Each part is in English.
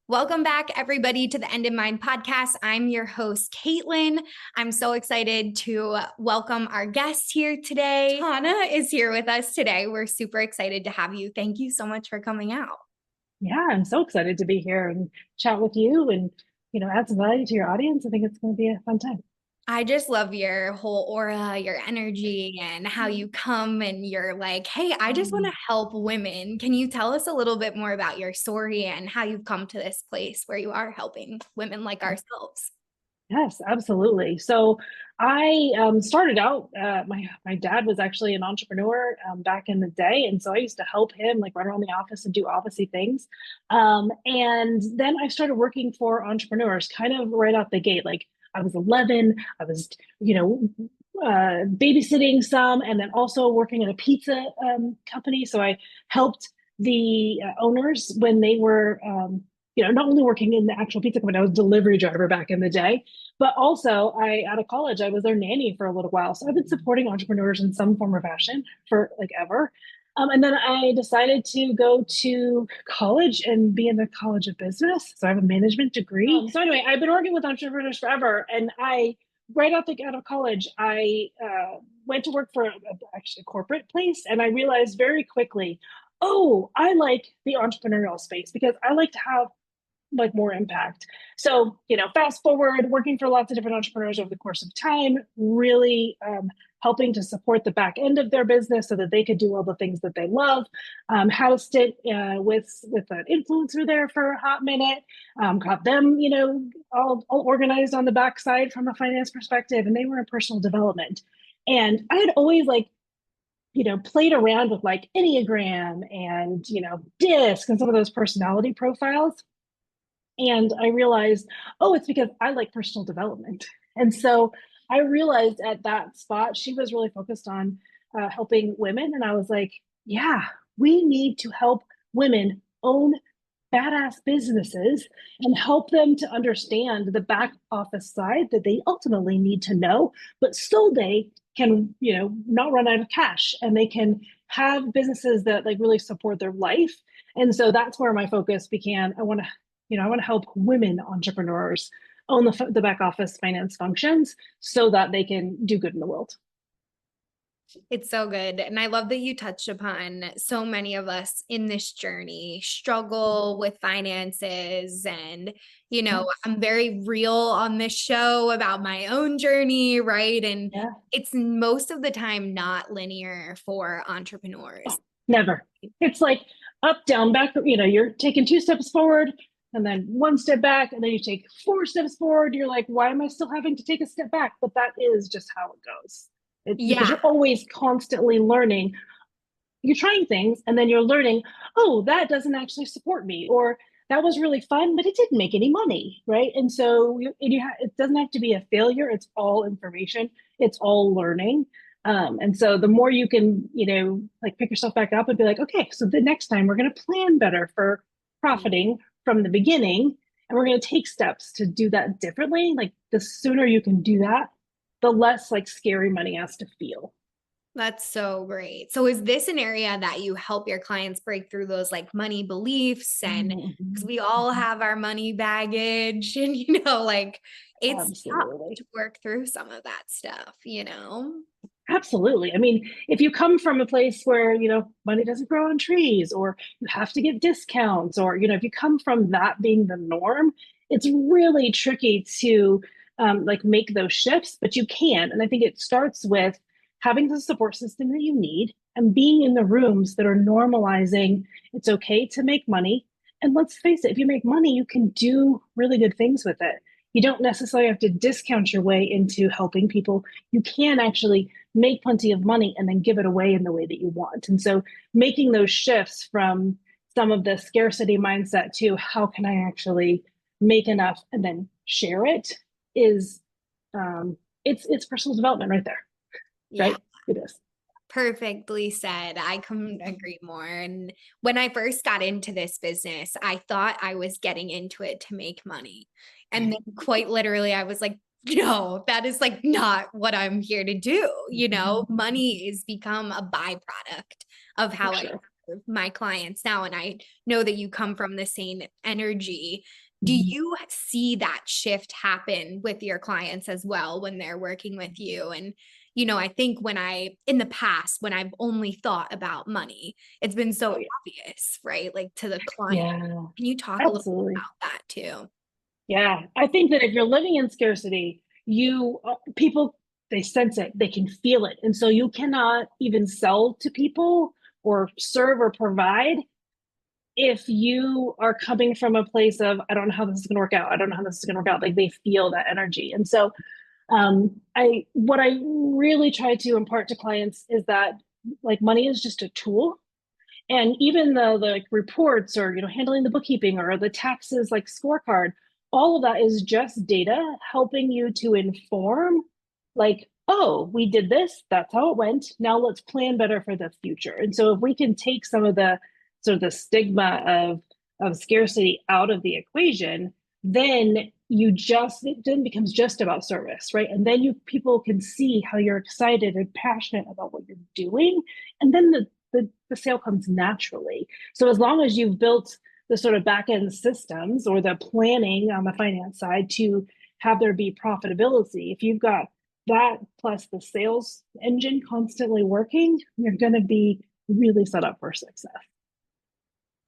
Welcome back, everybody, to the End in Mind podcast. I'm your host, Caitlin. I'm so excited to welcome our guest here today. Tana is here with us today. We're super excited to have you. Thank you so much for coming out. Yeah, I'm so excited to be here and chat with you and, add some value to your audience. I think it's going to be a fun time. I just love your whole aura, your energy, and how you come and you're like, hey, I just want to help women. Can you tell us a little bit more about your story and how you've come to this place where you are helping women like ourselves? Yes, absolutely. So I started out, my dad was actually an entrepreneur back in the day. And so I used to help him like run around the office and do officey things. And then I started working for entrepreneurs kind of right out the gate. Like I was 11, I was, babysitting some and then also working in a pizza company. So I helped the owners when they were, not only working in the actual pizza company, I was a delivery driver back in the day. But also, out of college, I was their nanny for a little while. So I've been supporting entrepreneurs in some form or fashion for like ever. And then I decided to go to college and be in the College of Business. So I have a management degree. So anyway, I've been working with entrepreneurs forever. And right out of college, I went to work for actually a corporate place. And I realized very quickly, oh, I like the entrepreneurial space because I like to have like more impact. So, fast forward, working for lots of different entrepreneurs over the course of time, really helping to support the back end of their business so that they could do all the things that they love. Housed it with an influencer there for a hot minute, got them, all organized on the backside from a finance perspective, and they were in personal development. And I had always played around with like Enneagram and, DISC and some of those personality profiles. And I realized, oh, it's because I like personal development. And so I realized at that spot, she was really focused on helping women. And I was like, yeah, we need to help women own badass businesses and help them to understand the back office side that they ultimately need to know, but so they can, not run out of cash and they can have businesses that like really support their life. And so that's where my focus began. I want to help women entrepreneurs own the back office finance functions so that they can do good in the world. It's so good. And I love that you touched upon so many of us in this journey struggle with finances. And, I'm very real on this show about my own journey, right? And Yeah. it's most of the time not linear for entrepreneurs. Never. It's like up, down, back. You're taking 2 steps forward and then 1 step back, and then you take 4 steps forward. You're like, why am I still having to take a step back? But that is just how it goes. Because you're always constantly learning. You're trying things and then you're learning, oh, that doesn't actually support me, or that was really fun, but it didn't make any money, right? And so it doesn't have to be a failure. It's all information. It's all learning. And so the more you can, like pick yourself back up and be like, okay, so the next time we're going to plan better for profiting from the beginning, and we're going to take steps to do that differently. Like the sooner you can do that, the less like scary money has to feel. That's so great. So is this an area that you help your clients break through those like money beliefs? And because we all have our money baggage and, like it's tough Absolutely. to work through some of that stuff. Absolutely. I mean, if you come from a place where, money doesn't grow on trees, or you have to give discounts, or, if you come from that being the norm, it's really tricky to like make those shifts, but you can. And I think it starts with having the support system that you need and being in the rooms that are normalizing it's okay to make money. And let's face it, if you make money, you can do really good things with it. You don't necessarily have to discount your way into helping people. You can actually make plenty of money and then give it away in the way that you want. And so making those shifts from some of the scarcity mindset to how can I actually make enough and then share it is it's personal development right there. Yeah. Right? It is. Perfectly said. I couldn't agree more. And when I first got into this business, I thought I was getting into it to make money. And then quite literally, I was like, no, that is like not what I'm here to do. Money is become a byproduct of how I my clients now, and I know that you come from the same energy. Do Mhm. you see that shift happen with your clients as well when they're working with you? And, I think in the past, when I've only thought about money, it's been so Oh yeah. obvious, right? Like to the client. Yeah, Can you talk a little bit absolutely. about that too? Yeah, I think that if you're living in scarcity, people, they sense it, they can feel it, and so you cannot even sell to people or serve or provide if you are coming from a place of I don't know how this is going to work out. I don't know how this is going to work out. Like they feel that energy, and so I what I really try to impart to clients is that like money is just a tool, and even the like reports or handling the bookkeeping or the taxes like scorecard, all of that is just data helping you to inform like, oh, we did this, that's how it went, now let's plan better for the future. And so if we can take some of the sort of the stigma of scarcity out of the equation, then it then becomes just about service, right? And then people can see how you're excited and passionate about what you're doing, and then the sale comes naturally. So as long as you've built the sort of back end systems or the planning on the finance side to have there be profitability, if you've got that plus the sales engine constantly working, you're going to be really set up for success.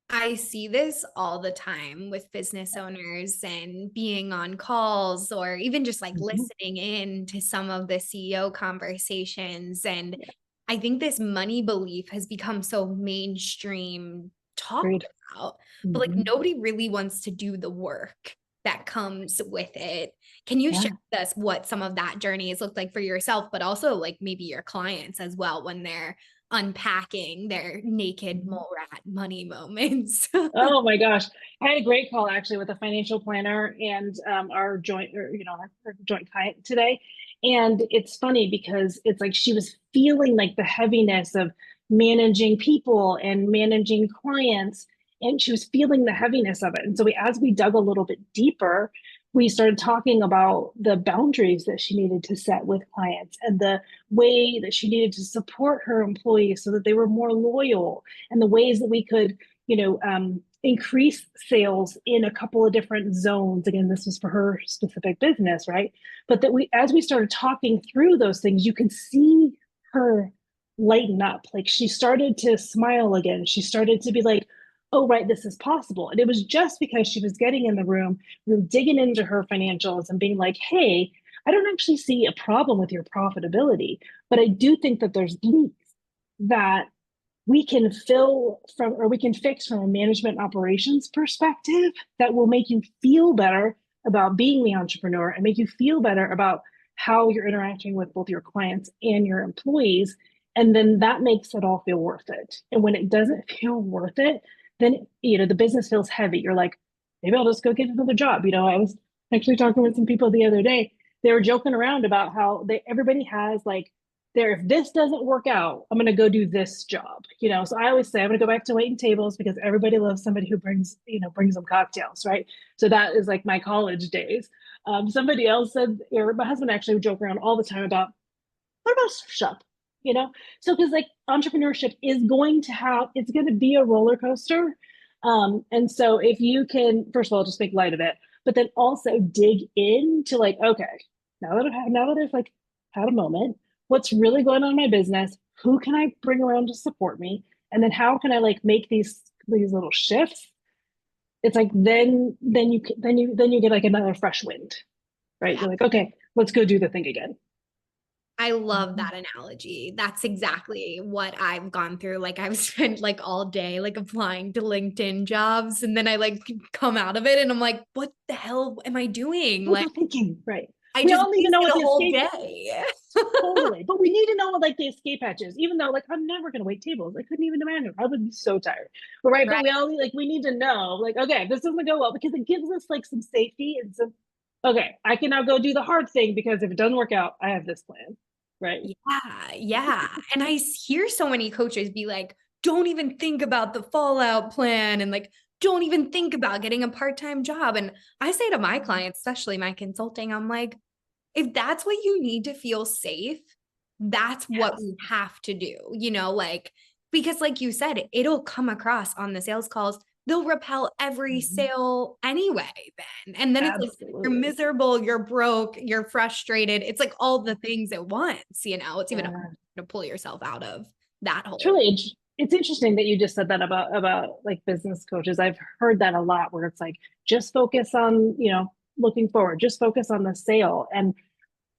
I see this all the time with business owners and being on calls or even just like Mhm. listening in to some of the CEO conversations. And Yeah, I think this money belief has become so mainstream talked agreed. about, but like Mm-hmm. nobody really wants to do the work that comes with it. Can you share Yeah. with us what some of that journey has looked like for yourself, but also like maybe your clients as well when they're unpacking their naked Mhm. mole rat money moments? Oh my gosh. I had a great call actually with a financial planner and our joint, or, our joint client today. And it's funny because it's like she was feeling like the heaviness of managing people and managing clients, and she was feeling the heaviness of it. And so as we dug a little bit deeper, we started talking about the boundaries that she needed to set with clients and the way that she needed to support her employees so that they were more loyal, and the ways that we could increase sales in a couple of different zones. Again, this was for her specific business, right? But as we started talking through those things, you could see her lighten up. Like she started to smile again. She started to be like, oh, right, this is possible. And it was just because she was getting in the room, we were digging into her financials and being like, hey, I don't actually see a problem with your profitability, but I do think that there's leaks that we can we can fix from a management operations perspective that will make you feel better about being the entrepreneur and make you feel better about how you're interacting with both your clients and your employees. And then that makes it all feel worth it. And when it doesn't feel worth it, then, the business feels heavy. You're like, maybe I'll just go get another job. I was actually talking with some people the other day. They were joking around about how everybody has like if this doesn't work out, I'm going to go do this job. So I always say I'm going to go back to waiting tables because everybody loves somebody who brings them cocktails, right? So that is like my college days. Somebody else said, or my husband actually would joke around all the time about, what about a shop? you know so because like entrepreneurship is it's going to be a roller coaster. And so if you can first of all just make light of it, but then also dig into like, okay, now that I've like had a moment, what's really going on in my business, who can I bring around to support me, and then how can I like make these little shifts. It's like then you get like another fresh wind, right? Yeah. You're like, okay, let's go do the thing again. I love Mhm. that analogy. That's exactly what I've gone through. Like I've spent like all day like applying to LinkedIn jobs and then I like come out of it and I'm like, what the hell am I doing? What Like was I thinking? Right. I We just all need to know wasted what a the whole escape day. totally, but we need to know what like the escape hatch is. Even though like I'm never gonna wait tables, I couldn't even imagine. I would be so tired. But right, but Right. we need to know like, okay, this doesn't go well because it gives us like some safety and some. Okay, I can now go do the hard thing because if it doesn't work out, I have this plan. Right. Yeah. Yeah. And I hear so many coaches be like, don't even think about the fallout plan and like, don't even think about getting a part-time job. And I say to my clients, especially my consulting, I'm like, if that's what you need to feel safe, that's what Yes. we have to do. Like Because like you said, it'll come across on the sales calls. They'll repel every Mhm. sale anyway, then. And then it's like you're Absolutely. miserable, you're broke, you're frustrated. It's like all the things at once, you know. It's even hard Yeah. to pull yourself out of that It's hole. really it's interesting that you just said that about like business coaches. I've heard that a lot where it's like just focus on, looking forward, just focus on the sale. And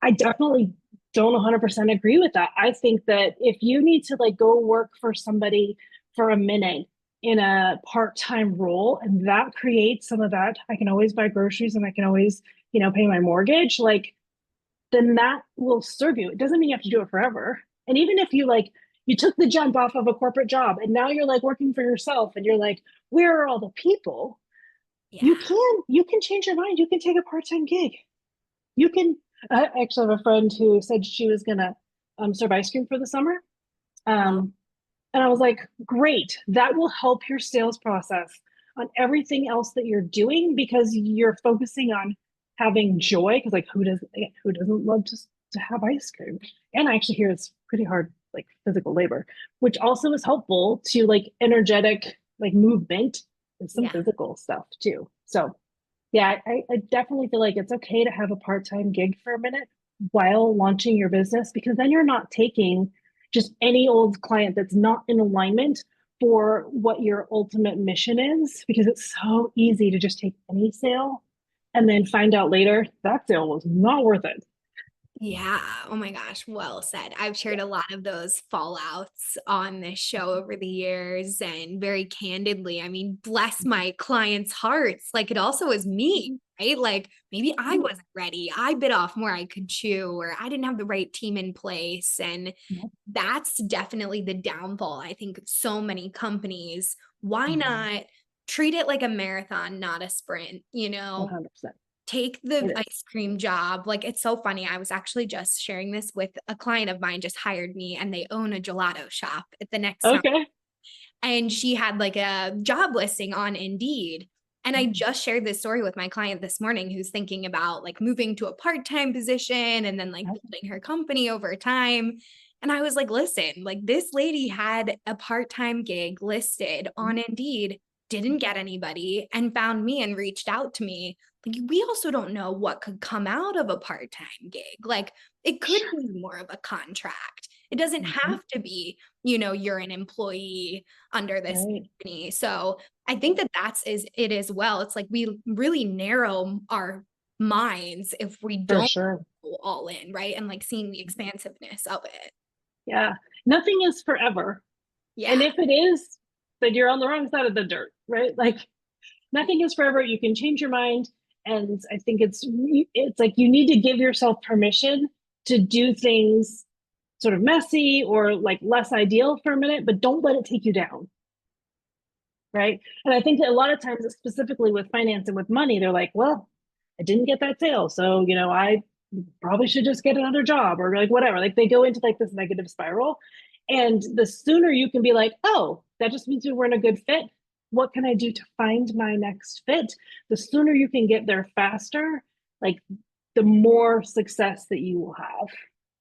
I definitely don't 100% agree with that. I think that if you need to like go work for somebody for a minute in a part-time role and that creates some of that, I can always buy groceries and I can always, pay my mortgage, like then that will serve you. It doesn't mean you have to do it forever. And even if you took the jump off of a corporate job and now you're like working for yourself and you're like, where are all the people? Yeah. You can change your mind. You can take a part-time gig. You can I actually have a friend who said she was gonna serve ice cream for the summer. Love. Um, and I was like, great, that will help your sales process on everything else that you're doing because you're focusing on having joy. Because like who doesn't love to have ice cream? And I actually hear it's pretty hard, like physical labor, which also is helpful to like energetic like movement and some Yeah. physical stuff too. So yeah, I definitely feel like it's okay to have a part-time gig for a minute while launching your business because then you're not taking just any old client that's not in alignment for what your ultimate mission is because it's so easy to just take any sale and then find out later that sale was not worth it. Yeah. Oh my gosh. Well said. I've shared Yeah. a lot of those fallouts on this show over the years and very candidly. I mean, bless my clients' hearts. Like it also was me, Mhm. right? Like maybe I Mhm. wasn't ready. I bit off more I could chew, or I didn't have the right team in place. And Yep. that's definitely the downfall, I think, of so many companies. Why Mhm. not treat it like a marathon, not a sprint? 100%. Take It the is. ice cream job. Like it's so funny. I was actually just sharing this with a client of mine just hired me and they own a gelato shop at the next town. Okay. And she had like a job listing on Indeed. And I Mhm. just shared this story with my client this morning who's thinking about like moving to a part-time position and then like Yep. building her company over time. And I was like, listen, like this lady had a part-time gig listed on Indeed, didn't get anybody, and found me and reached out to me. Like, we also don't know what could come out of a part-time gig. Like, it could Sure. be more of a contract. It doesn't Mhm. have to be, you're an employee under this Right. company. So I think that that's is it as well. It's like we really narrow our minds if we For don't sure. go all in, right? And like seeing the expansiveness of it. Yeah. Nothing is forever. Yeah. And if it is, then you're on the wrong side of the dirt, right? Like nothing is forever. You can change your mind. And I think it's like you need to give yourself permission to do things sort of messy or like less ideal for a minute, but don't let it take you down. Right. And I think that a lot of times, specifically with finance and with money, they're like, well, I didn't get that sale. So, I probably should just get another job or like whatever. Like they go into like this negative spiral. And the sooner you can be like, oh, that just means we weren't a good fit. What can I do to find my next fit? The sooner you can get there faster, like the more success that you will have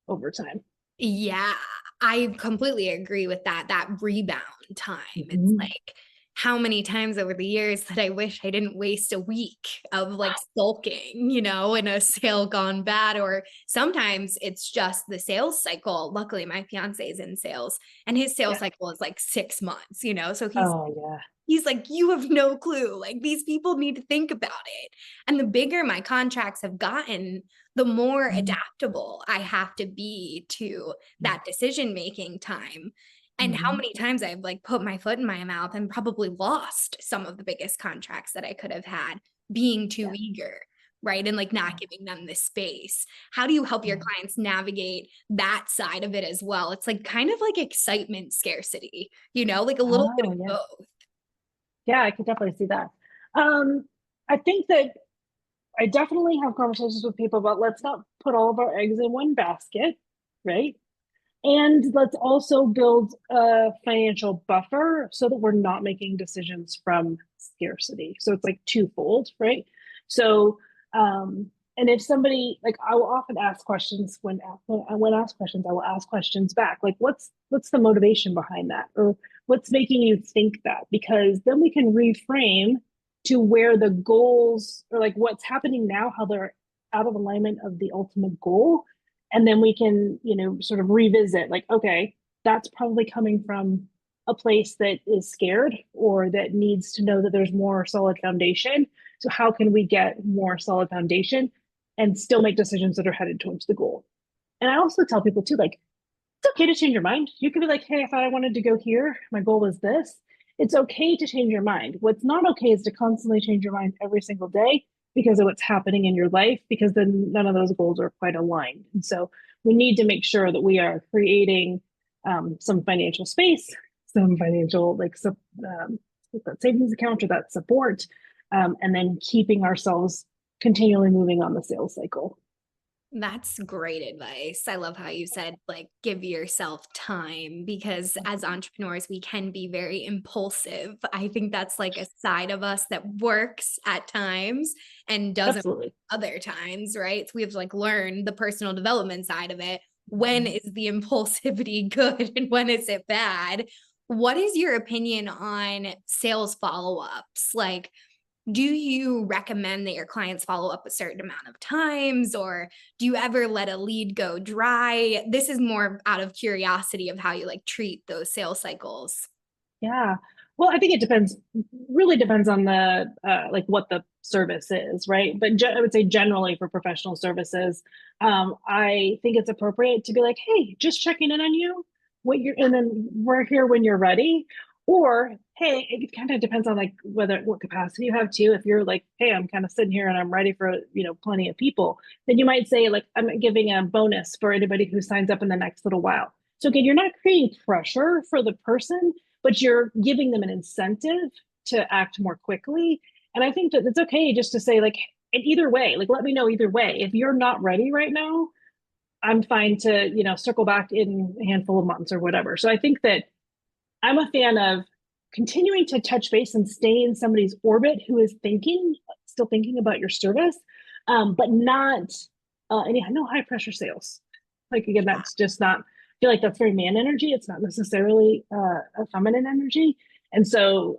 over time. Yeah, I completely agree with that. That rebound time. It's Mhm. like how many times over the years that I wish I didn't waste a week of like sulking, in a sale gone bad. Or sometimes it's just the sales cycle. Luckily, my fiance is in sales and his sales Yeah. cycle is like 6 months, so Oh, yeah. he's like, you have no clue. Like these people need to think about it. And the bigger my contracts have gotten, the more Mhm. adaptable I have to be to that decision making time. And how Mhm. many times I've like put my foot in my mouth and probably lost some of the biggest contracts that I could have had being too Yeah. eager, right? And like not giving them the space. How do you help your Yeah. clients navigate that side of it as well? It's like kind of like excitement scarcity, like a little bit Oh, of yeah. both. Yeah, I could definitely see that. Um, I think that I definitely have conversations with people about let's not put all of our eggs in one basket, right? And let's also build a financial buffer so that we're not making decisions from scarcity. So it's like twofold, right? So, um, And if somebody, like, I will often ask questions when asked questions, I will ask questions back. Like, what's the motivation behind that? Or what's making you think that? Because then we can reframe to where the goals, or like what's happening now, how they're out of alignment of the ultimate goal. And then we can, sort of revisit, like, okay, that's probably coming from a place that is scared or that needs to know that there's more solid foundation. So how can we get more solid foundation and still make decisions that are headed towards the goal? And I also tell people too, like, it's okay to change your mind. You could be like, hey, I thought I wanted to go here. My goal was this. It's okay to change your mind. What's not okay is to constantly change your mind every single day because of what's happening in your life, because then none of those goals are quite aligned. And so we need to make sure that we are creating some financial space, some financial, like, that savings account or that support, and then keeping ourselves continually moving on the sales cycle. That's great advice. I love how you said, like, give yourself time, because as entrepreneurs, we can be very impulsive. I think that's like a side of us that works at times and doesn't Absolutely. other times, right? So we have to like learn the personal development side of it. When is the impulsivity good and when is it bad? What is your opinion on sales follow-ups? Like, do you recommend that your clients follow up a certain amount of times, or do you ever let a lead go dry? This is more out of curiosity of how you like treat those sales cycles. Yeah. Well, I think it depends, really depends on the, like, what the service is, right? But I would say generally for professional services, I think it's appropriate to be like, hey, just checking in on you, and then we're here when you're ready. Or, hey, it kind of depends on like what capacity you have too. If you're like, hey, I'm kind of sitting here and I'm ready for, plenty of people, then you might say, like, I'm giving a bonus for anybody who signs up in the next little while. So again, you're not creating pressure for the person, but you're giving them an incentive to act more quickly. And I think that it's okay just to say, like, in either way, like, let me know either way. If you're not ready right now, I'm fine to, circle back in a handful of months or whatever. So I think that I'm a fan of continuing to touch base and stay in somebody's orbit who is still thinking about your service, but not no high pressure sales. Like, again, that's just not, I feel like that's very man energy. It's not necessarily a feminine energy. And so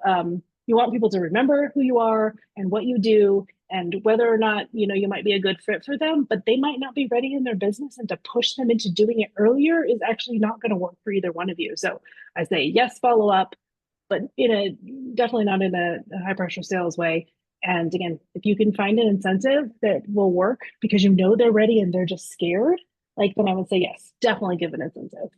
you want people to remember who you are and what you do, and whether or not, you might be a good fit for them, but they might not be ready in their business, and to push them into doing it earlier is actually not going to work for either one of you. So I say, yes, follow up, but definitely not in a high pressure sales way. And again, if you can find an incentive that will work because they're ready and they're just scared, like, then I would say, yes, definitely give an incentive.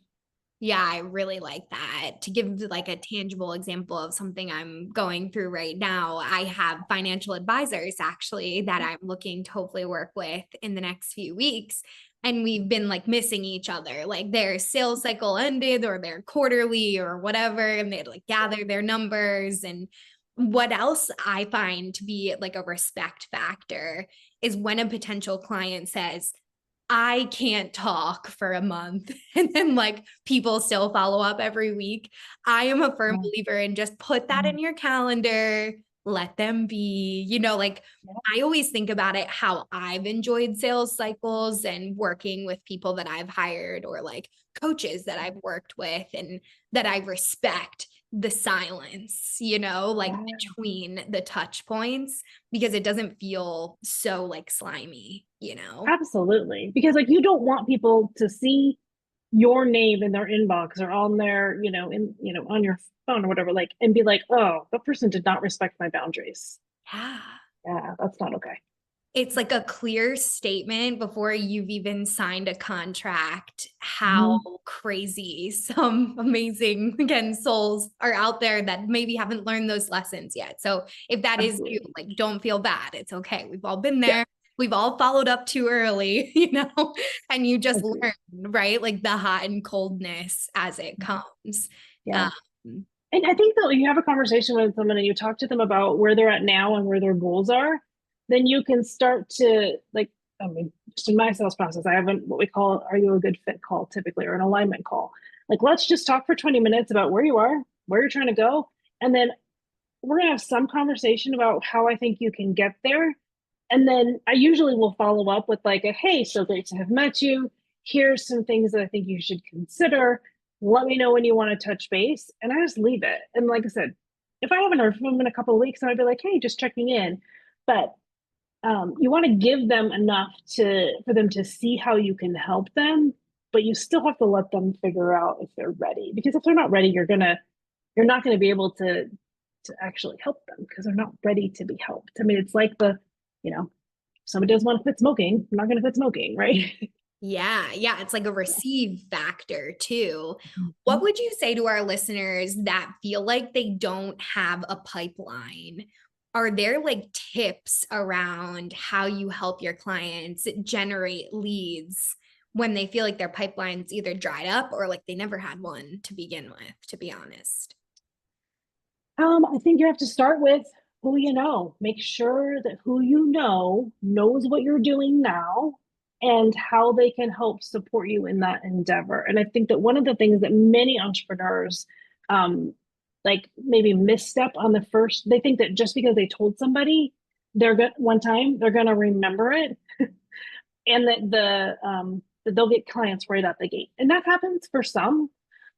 Yeah, I really like that. To give like a tangible example of something I'm going through right now, I have financial advisors actually that I'm looking to hopefully work with in the next few weeks. And we've been like missing each other. Like their sales cycle ended or their quarterly or whatever, and they had like gather their numbers. And what else I find to be like a respect factor is when a potential client says, I can't talk for a month and then like people still follow up every week. I am a firm Yeah. believer in just put that in your calendar, let them be, like Yeah. I always think about it how I've enjoyed sales cycles and working with people that I've hired or like coaches that I've worked with and that I respect the silence, like Yeah. between the touch points because it doesn't feel so like slimy. Absolutely. Because, like, you don't want people to see your name in their inbox or on their, on your phone or whatever, like, and be like, oh, that person did not respect my boundaries. Yeah. Yeah, that's not okay. It's like a clear statement before you've even signed a contract how Mhm. crazy some amazing, again, souls are out there that maybe haven't learned those lessons yet. So if that is you, Absolutely. like, don't feel bad. It's okay. We've all been Yeah, there. We've all followed up too early, and you just agreed. learn, right? Like the hot and coldness as it comes. Yeah. Um, And I think that when you have a conversation with someone and you talk to them about where they're at now and where their goals are, then you can start to, like, I mean, just in my sales process, I have what we call "Are you a good fit" call typically, or an alignment call. Like, let's just talk for 20 minutes about where you are, where you're trying to go, and then we're gonna have some conversation about how I think you can get there. And then I usually will follow up with like a, hey, so great to have met you. Here's some things that I think you should consider. Let me know when you want to touch base. And I just leave it. And like I said, if I haven't heard from them in a couple of weeks, I might be like, hey, just checking in. But you want to give them enough for them to see how you can help them, but you still have to let them figure out if they're ready. Because if they're not ready, you're not going to be able to actually help them because they're not ready to be helped. I mean, it's like you know, somebody doesn't want to quit smoking, I'm not going to quit smoking, right? Yeah, yeah, it's like a receive factor too. What Mhm. would you say to our listeners that feel like they don't have a pipeline? Are there like tips around how you help your clients generate leads when they feel like their pipeline's either dried up or like they never had one to begin with, to be honest? I think you have to start with who you know. Make sure that who you know knows what you're doing now and how they can help support you in that endeavor. And I think that one of the things that many entrepreneurs like maybe misstep on the first, they think that just because they told somebody they're good one time, they're gonna remember it and that they'll get clients right out the gate. And that happens for some.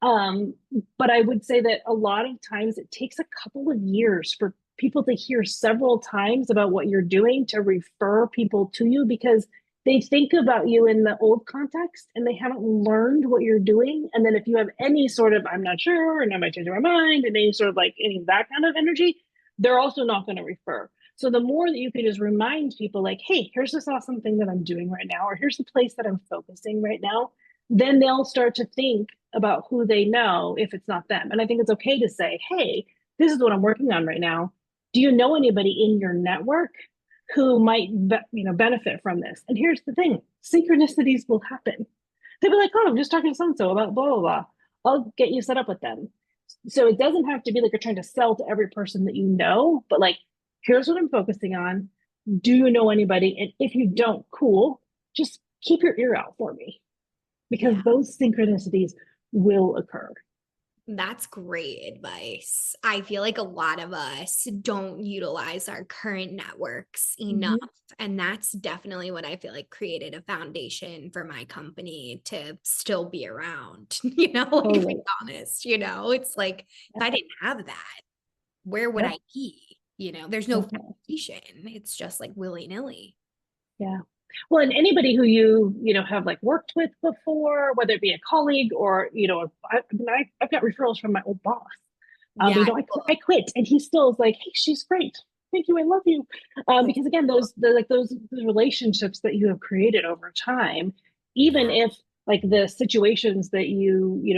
Um, but I would say that a lot of times it takes a couple of years for people to hear several times about what you're doing to refer people to you because they think about you in the old context and they haven't learned what you're doing. And then if you have any sort of, I'm not sure, and I might change my mind, and any sort of like any of that kind of energy, they're also not going to refer. So the more that you can just remind people, like, hey, here's this awesome thing that I'm doing right now, or here's the place that I'm focusing right now, then they'll start to think about who they know if it's not them. And I think it's okay to say, hey, this is what I'm working on right now. Do you know anybody in your network who might benefit from this? And here's the thing, synchronicities will happen. They'll be like, oh, I'm just talking to so and so about blah, blah, blah. I'll get you set up with them. So it doesn't have to be like you're trying to sell to every person that you know, but like, here's what I'm focusing on. Do you know anybody? And if you don't, cool, just keep your ear out for me because Yeah. those synchronicities will occur. That's great advice. I feel like a lot of us don't utilize our current networks enough. Mm-hmm. And that's definitely what I feel like created a foundation for my company to still be around, like being Totally. honest, it's like if I didn't have that, where would I Yep. be? There's no Definitely. foundation. It's just like willy-nilly. Yeah. Well, and anybody who have like worked with before, whether it be a colleague or, I've got referrals from my old boss. Yeah. I quit and he still is like, hey, she's great. Thank you. I love you. Because again, those relationships that you have created over time, even Yeah. if like the situations that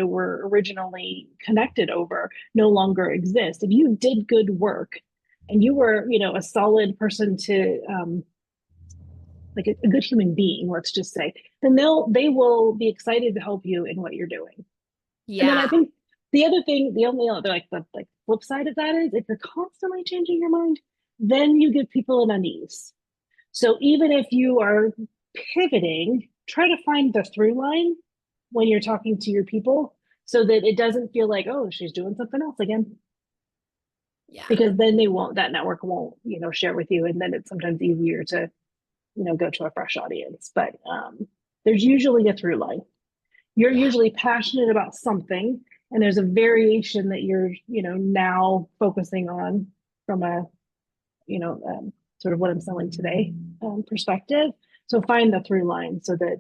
were originally connected over no longer exist. If you did good work and you were, a solid person to, like a good human being, let's just say, then they will be excited to help you in what you're doing. And then Yeah. I think the only other like the like flip side of that is if you're constantly changing your mind, then you give people an unease. So even if you are pivoting, try to find the through line when you're talking to your people so that it doesn't feel like, oh, she's doing something else again. Yeah. Because then that network won't, share with you. And then it's sometimes easier to, go to a fresh audience. But there's usually a through line. You're Yeah. usually passionate about something and there's a variation that you're now focusing on from a you know sort of what I'm selling today perspective, so find the through line so that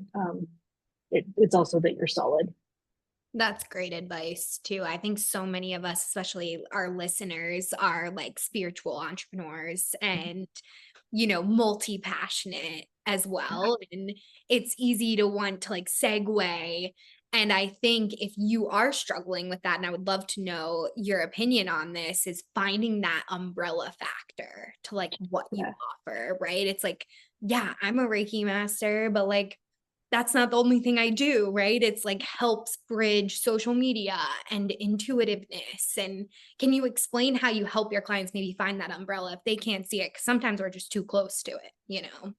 it's also that you're solid. That's great advice too. I think so many of us, especially our listeners, are like spiritual entrepreneurs and, multi passionate as well. And it's easy to want to like segue. And I think if you are struggling with that, and I would love to know your opinion on this, is finding that umbrella factor to like what you Yeah. offer, right? It's like, yeah, I'm a Reiki master, but like, that's not the only thing I do, right? It's like helps bridge social media and intuitiveness. And can you explain how you help your clients maybe find that umbrella if they can't see it? Because sometimes we're just too close to it.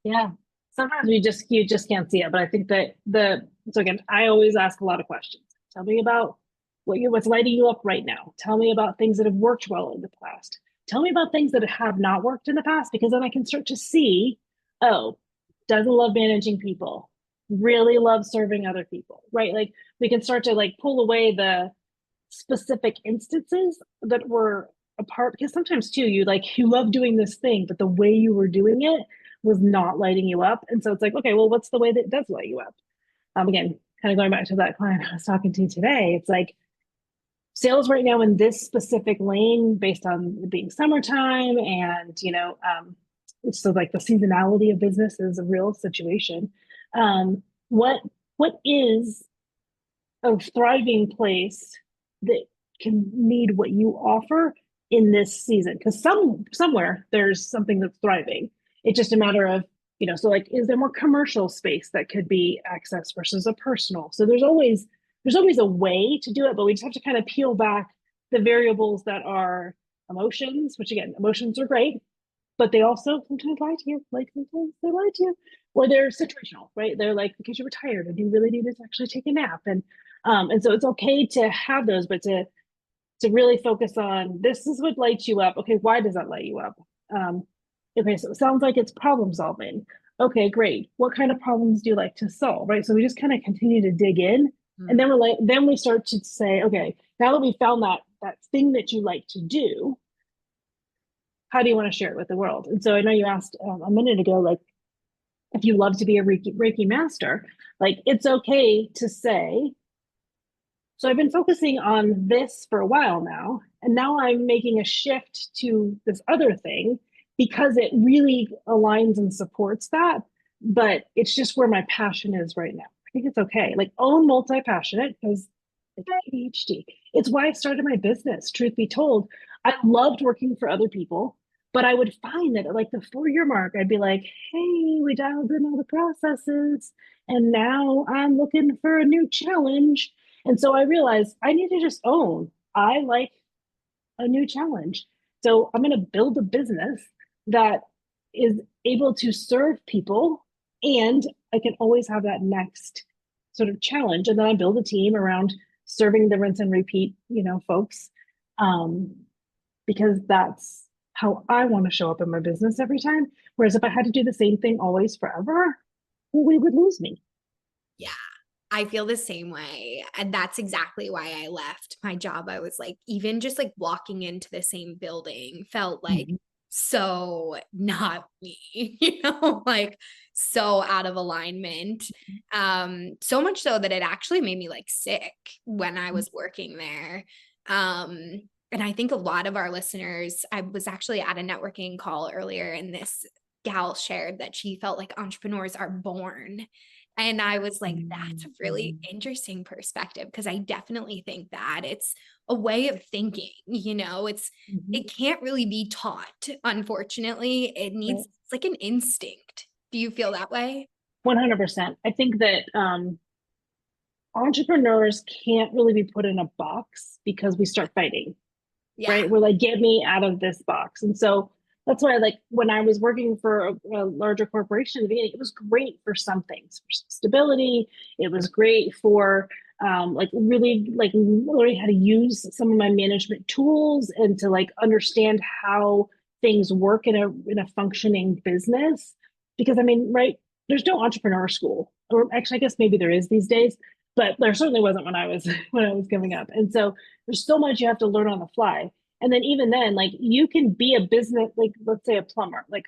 Yeah, sometimes you just can't see it, but I think that the so again, I always ask a lot of questions. Tell me about what's lighting you up right now. Tell me about things that have worked well in the past. Tell me about things that have not worked in the past, because then I can start to see Oh, doesn't love managing people, really loves serving other people, right? Like we can start to like pull away the specific instances that were apart, because sometimes too you love doing this thing but the way you were doing it was not lighting you up, and so it's like, okay, well, what's the way that does light you up? Again, kind of going back to that client I was talking to today, it's like sales right now in this specific lane, based on it being summertime and so like the seasonality of business is a real situation. Um what what is a thriving place that can need what you offer in this season? Because somewhere there's something that's thriving. It's just a matter of, so like, is there more commercial space that could be accessed versus a personal? So there's always a way to do it, but we just have to kind of peel back the variables that are emotions, which again, emotions are great, but they also sometimes lie to you. Like sometimes they lie to you, or they're situational, right? They're like, because you were tired and you really needed to actually take a nap, and so it's okay to have those, but to really focus on, this is what lights you up. Okay, why does that light you up? Um, okay, so it sounds like it's problem solving. Okay, great. What kind of problems do you like to solve? Right. So we just kind of continue to dig in, and then then we start to say, okay, now that we found that thing that you like to do, how do you want to share it with the world? And so I know you asked a minute ago, like, if you love to be a Reiki master, like it's okay to say, so I've been focusing on this for a while now, and now I'm making a shift to this other thing because it really aligns and supports that. But it's just where my passion is right now. I think it's okay. Like, own multi-passionate, because like ADHD. It's why I started my business. Truth be told, I loved working for other people, but I would find that at like the 4 year mark, I'd be like, hey, we dialed in all the processes, and now I'm looking for a new challenge. And so I realized I need to just own, I like a new challenge. So I'm going to build a business that is able to serve people, and I can always have that next sort of challenge. And then I build a team around serving the rinse and repeat, folks, um, because that's how I want to show up in my business every time. Whereas if I had to do the same thing always forever, well, we would lose me. Yeah, I feel the same way. And that's exactly why I left my job. I was like, even just like walking into the same building felt like Mhm. so not me, like so out of alignment. So much so that it actually made me like sick when I was working there. And I think a lot of our listeners, I was actually at a networking call earlier, and this gal shared that she felt like entrepreneurs are born, and I was like, that's a really Mhm. interesting perspective, because I definitely think that it's a way of thinking, Mhm. it can't really be taught, unfortunately. Right. It's like an instinct. Do you feel that way? 100%. I think that entrepreneurs can't really be put in a box because we start fighting, Yeah. right? We're like, get me out of this box. And so that's why, like, when I was working for a larger corporation at the beginning, it was great for some things, for stability. It was great for like really like learning how to use some of my management tools and to like understand how things work in a functioning business. Because I mean, right, there's no entrepreneur school, or actually, I guess maybe there is these days, but there certainly wasn't when I was when I was coming up. And so there's so much you have to learn on the fly. And then even then, like, you can be a business, like let's say a plumber. Like,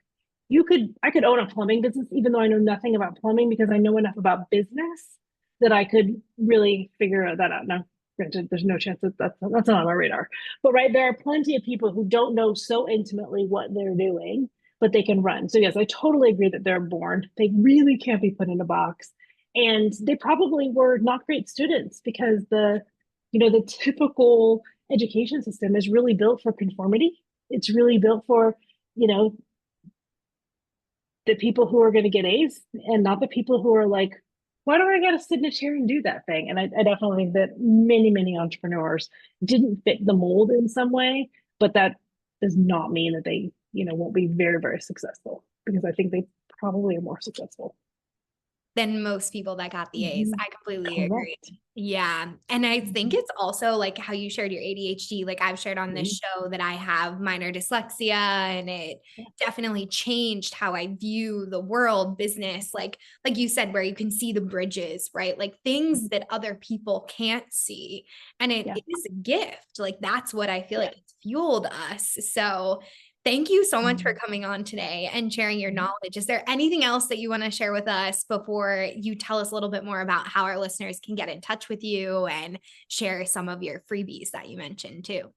I could own a plumbing business even though I know nothing about plumbing, because I know enough about business that I could really figure that out. Now, granted, there's no chance that that's not on my radar. But right, there are plenty of people who don't know so intimately what they're doing, but they can run. So yes, I totally agree that they're born. They really can't be put in a box. And they probably were not great students, because the typical education system is really built for conformity. It's really built for, you know, the people who are going to get A's, and not the people who are like, why do I got to sit in a chair and do that thing? And I definitely think that many entrepreneurs didn't fit the mold in some way, but that does not mean that they, won't be very, very successful, because I think they probably are more successful. than most people that got the A's. Mhm. I completely agree. Correct. Yeah. And I think Mhm. it's also like how you shared your ADHD. Like I've shared on this Mhm. show that I have minor dyslexia, and it Yeah. definitely changed how I view the world, business, like you said, where you can see the bridges, right? Like things Mhm. that other people can't see. And it Yeah. is a gift. Like that's what I feel Yeah. like it's fueled us. So thank you so much for Mhm. coming on today and sharing your Mhm. knowledge. Is there anything else that you want to share with us before you tell us a little bit more about how our listeners can get in touch with you and share some of your freebies that you mentioned too?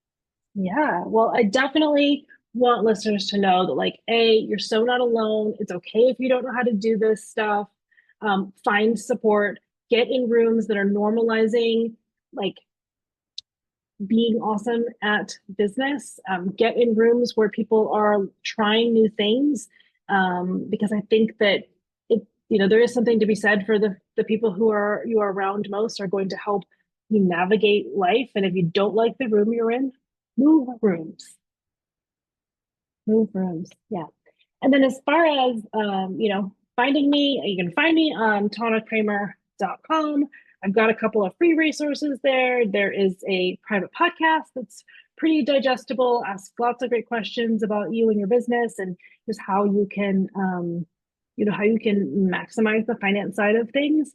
Yeah. Well, I definitely want listeners to know that, like, A, you're so not alone. It's okay if you don't know how to do this stuff. Find support, get in rooms that are normalizing, like, being awesome at business. Get in rooms where people are trying new things, because I think that there is something to be said for the people who are you are around most are going to help you navigate life. And if you don't like the room you're in, move rooms, move rooms. Yeah. And then as far as finding me, you can find me on tanakramer.com. I've got a couple of free resources there. There is a private podcast that's pretty digestible, asks lots of great questions about you and your business and just how you can maximize the finance side of things.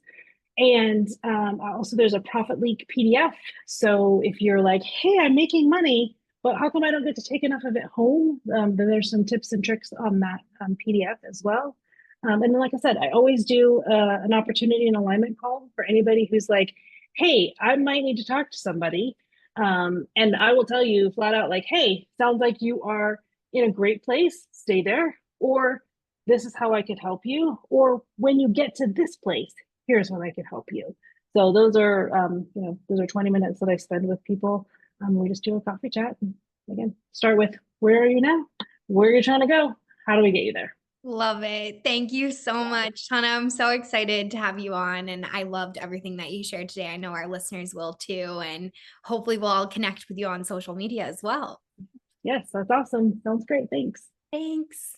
And also, there's a profit leak PDF. So if you're like, hey, I'm making money, but how come I don't get to take enough of it home? Then there's some tips and tricks on that PDF as well. And then, like I said, I always do an opportunity and alignment call for anybody who's like, hey, I might need to talk to somebody. And I will tell you flat out, like, hey, sounds like you are in a great place, stay there. Or this is how I could help you. Or when you get to this place, here's when I could help you. So those are 20 minutes that I spend with people. We just do a coffee chat. And again, start with where are you now? Where are you trying to go? How do we get you there? Love it. Thank you so Yeah. much, Tana. I'm so excited to have you on, and I loved everything that you shared today. I know our listeners will too, and hopefully we'll all connect with you on social media as well. Yes, that's awesome. Sounds great. Thanks. Thanks.